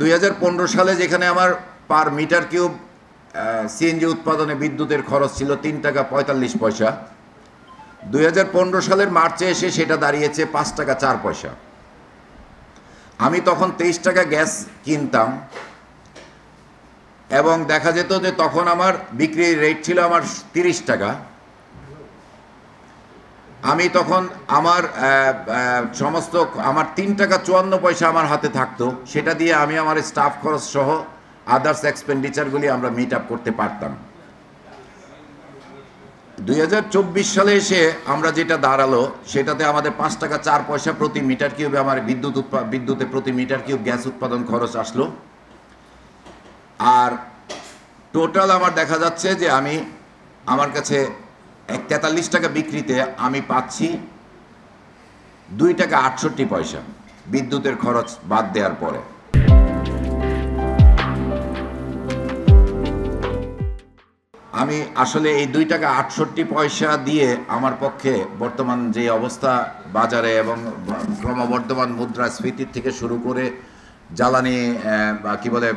2015 সালে যেখানে আমার পার মিটার কিউব সিএনজি উৎপাদনে বিদ্যুতের খরচ ছিল 3 টাকা 45 পয়সা, 2015 সালের মার্চে এসে সেটা দাঁড়িয়েছে 5 টাকা 4 পয়সা। আমি তখন 23 টাকা গ্যাস কিনতাম এবং দেখা যেত যে তখন আমার বিক্রির রেট ছিল আমার 30 টাকা। আমি তখন আমার সমস্ত আমার 3 টাকা 54 পয়সা আমার হাতে থাকতো, সেটা দিয়ে আমি আমার স্টাফ খরচ সহ আদার্স এক্সপেন্ডিচারগুলি আমরা মিট আপ করতে পারতাম। 2024 সালে এসে আমরা যেটা দাঁড়ালো সেটাতে আমাদের 5 টাকা 4 পয়সা প্রতি মিটার কিউবে আমার বিদ্যুতে প্রতি মিটার কিউব গ্যাস উৎপাদন খরচ আসলো। আর টোটাল আমার দেখা যাচ্ছে যে আমার কাছে 43 টাকা বিক্রিতে আমি পাচ্ছি 2 টাকা 68 পয়সা বিদ্যুতের খরচ বাদ দেওয়ার পরে। আমি আসলে এই 2 টাকা 68 পয়সা দিয়ে আমার পক্ষে বর্তমান যে অবস্থা বাজারে এবং ক্রমবর্ধমান মুদ্রাস্ফীতির থেকে শুরু করে জ্বালানি কি বলে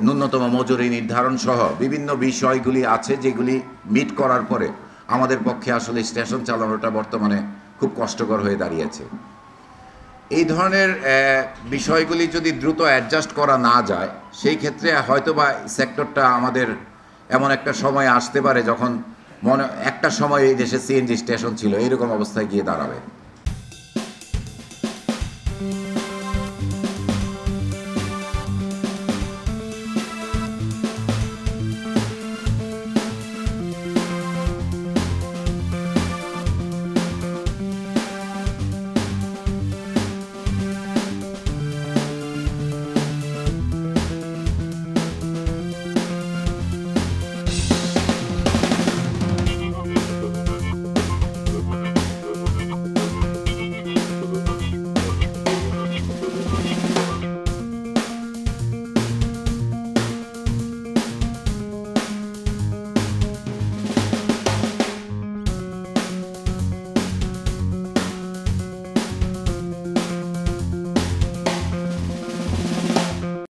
ন্যূনতম মজুরি নির্ধারণ সহ বিভিন্ন বিষয়গুলি আছে যেগুলি মিট করার পরে আমাদের পক্ষে আসলে স্টেশন চালানোটা বর্তমানে খুব কষ্টকর হয়ে দাঁড়িয়েছে। এই ধরনের বিষয়গুলি যদি দ্রুত অ্যাডজাস্ট করা না যায় সেই ক্ষেত্রে হয়তোবা সেক্টরটা আমাদের এমন একটা সময় আসতে পারে যখন একটা সময় এই দেশে সিএনজি স্টেশন ছিল, এইরকম অবস্থায় গিয়ে দাঁড়াবে।